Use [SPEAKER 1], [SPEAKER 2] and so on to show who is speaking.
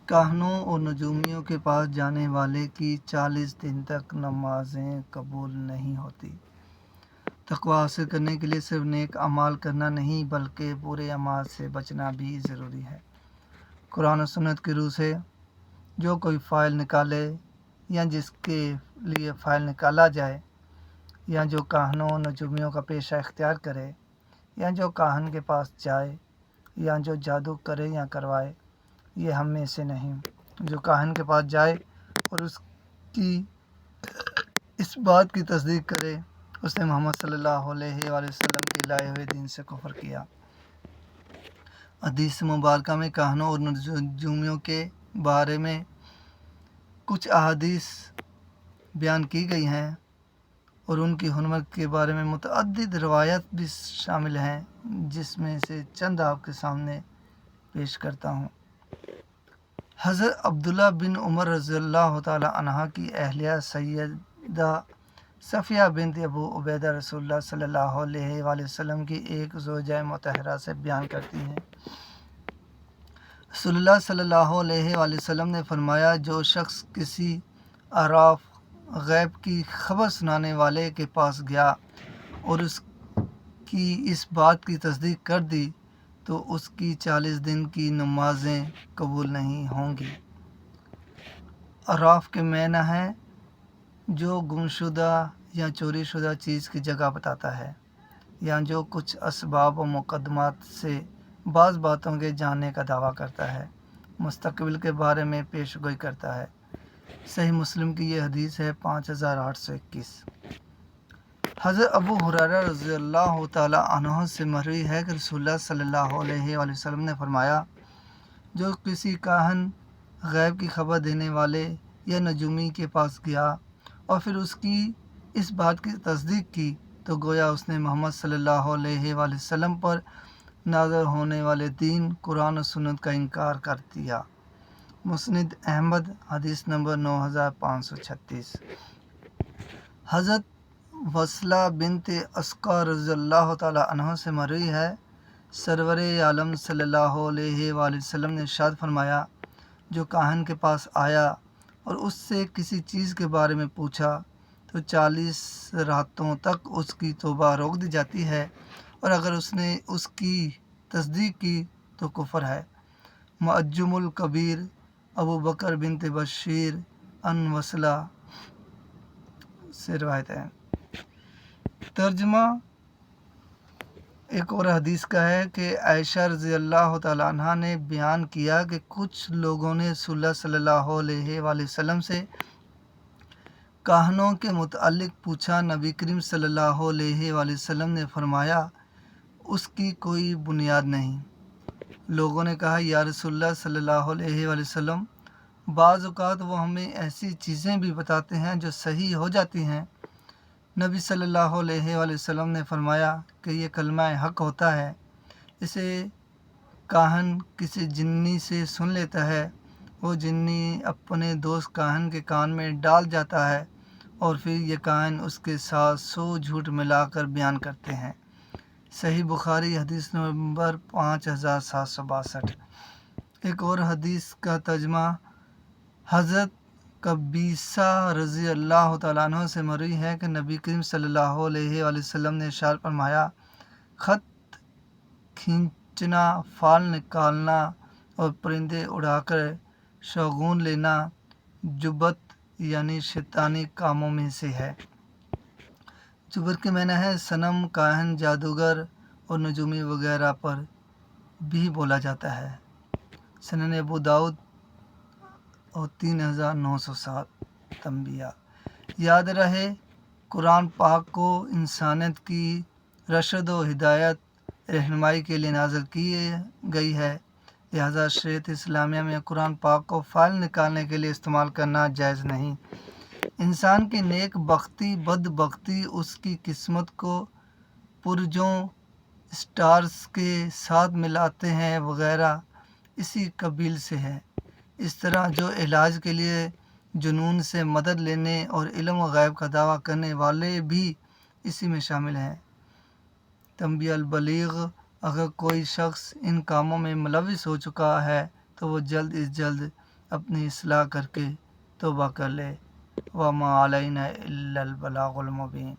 [SPEAKER 1] کاہنوں اور نجومیوں کے پاس جانے والے کی 40 دن تک نمازیں قبول نہیں ہوتی۔ تقویٰ حاصل کرنے کے لیے صرف نیک اعمال کرنا نہیں بلکہ برے اعمال سے بچنا بھی ضروری ہے۔ قرآن و سنت کی روح سے جو کوئی فائل نکالے یا جس کے لیے فائل نکالا جائے، یا جو کاہنوں و نجومیوں کا پیشہ اختیار کرے، یا جو کاہن کے پاس جائے، یا جو جادو کرے یا کروائے، یہ ہم میں سے نہیں۔ جو کاہن کے پاس جائے اور اس بات کی تصدیق کرے اس نے محمد صلی اللہ علیہ وآلہ وسلم کے لائے ہوئے دین سے کفر کیا۔ حدیث مبارکہ میں کاہنوں اور نجومیوں کے بارے میں کچھ احادیث بیان کی گئی ہیں اور ان کی حرمت کے بارے میں متعدد روایات بھی شامل ہیں، جس میں سے چند آپ کے سامنے پیش کرتا ہوں۔ حضرت عبداللہ بن عمر رضی اللہ تعالی عنہ کی اہلیہ سیدہ صفیہ بنت ابو عبیدہ رسول اللہ صلی اللہ علیہ وآلہ وسلم کی ایک زوجہ مطہرہ سے بیان کرتی ہیں، رسول اللہ صلی اللہ علیہ وآلہ وسلم نے فرمایا، جو شخص کسی عراف غیب کی خبر سنانے والے کے پاس گیا اور اس کی اس بات کی تصدیق کر دی تو اس کی 40 دن کی نمازیں قبول نہیں ہوں گی۔ عراف کے معنی ہے جو گمشدہ یا چوری شدہ چیز کی جگہ بتاتا ہے، یا جو کچھ اسباب و مقدمات سے بعض باتوں کے جاننے کا دعویٰ کرتا ہے، مستقبل کے بارے میں پیش گوئی کرتا ہے۔ صحیح مسلم کی یہ حدیث ہے 5821۔ حضرت ابو ہریرہ رضی اللہ تعالی عنہ سے مروی ہے کہ رسول اللہ صلی اللہ علیہ وآلہ وسلم نے فرمایا، جو کسی کاہن، غیب کی خبر دینے والے یا نجومی کے پاس گیا اور پھر اس کی اس بات کی تصدیق کی تو گویا اس نے محمد صلی اللہ علیہ وآلہ وسلم پر نازل ہونے والے دین قرآن و سنت کا انکار کر دیا۔ مسند احمد حدیث نمبر 9536۔ حضرت وصلہ بنت اسقع رضی اللہ تعالی عنہ سے مروی ہے، سرور عالم صلی اللہ علیہ وآلہ وسلم نے ارشاد فرمایا، جو کاہن کے پاس آیا اور اس سے کسی چیز کے بارے میں پوچھا تو 40 راتوں تک اس کی توبہ روک دی جاتی ہے، اور اگر اس نے اس کی تصدیق کی تو کفر ہے۔ معجم الکبیر ابو بکر بنت بشیر ان وصلہ سے روایت ہے۔ ترجمہ ایک اور حدیث کا ہے کہ عائشہ رضی اللہ تعالی عنہ نے بیان کیا کہ کچھ لوگوں نے رسول اللہ صلی اللہ علیہ وآلہ وسلم سے کاہنوں کے متعلق پوچھا۔ نبی کریم صلی اللہ علیہ وآلہ وسلم نے فرمایا، اس کی کوئی بنیاد نہیں۔ لوگوں نے کہا، یا رسول اللہ صلی اللہ علیہ وآلہ وسلم، بعض اوقات وہ ہمیں ایسی چیزیں بھی بتاتے ہیں جو صحیح ہو جاتی ہیں۔ نبی صلی اللہ علیہ وآلہ وسلم نے فرمایا کہ یہ کلمہ حق ہوتا ہے، اسے کاہن کسی جنی سے سن لیتا ہے، وہ جنی اپنے دوست کاہن کے کان میں ڈال جاتا ہے اور پھر یہ کاہن اس کے ساتھ 100 جھوٹ ملا کر بیان کرتے ہیں۔ صحیح بخاری حدیث نمبر 5762۔ ایک اور حدیث کا ترجمہ حضرت قبیصہ رضی اللہ تعالیٰ عنہ سے مروی ہے کہ نبی کریم صلی اللہ علیہ وآلہ وسلم نے ارشاد فرمایا، خط کھینچنا، فال نکالنا اور پرندے اڑا کر شگون لینا جبت یعنی شیطانی کاموں میں سے ہے۔ جبت کے معنی ہے صنم، کاہن، جادوگر اور نجومی وغیرہ پر بھی بولا جاتا ہے۔ سنن ابو داؤد اور 3907۔ تنبیہ: یاد رہے، قرآن پاک کو انسانیت کی رشد و ہدایت رہنمائی کے لیے نازل کی گئی ہے، لہذا شریعت اسلامیہ میں قرآن پاک کو فائل نکالنے کے لیے استعمال کرنا جائز نہیں۔ انسان کی نیک بختی، بد بختی، اس کی قسمت کو پرزوں اسٹارز کے ساتھ ملاتے ہیں وغیرہ اسی قبیل سے ہے۔ اس طرح جو علاج کے لیے جنون سے مدد لینے اور علم و غیب کا دعویٰ کرنے والے بھی اسی میں شامل ہیں۔ تنبیہ البلیغ: اگر کوئی شخص ان کاموں میں ملوث ہو چکا ہے تو وہ جلد از جلد اپنی اصلاح کر کے توبہ کر لے۔ وما علینا الا البلاغ المبین۔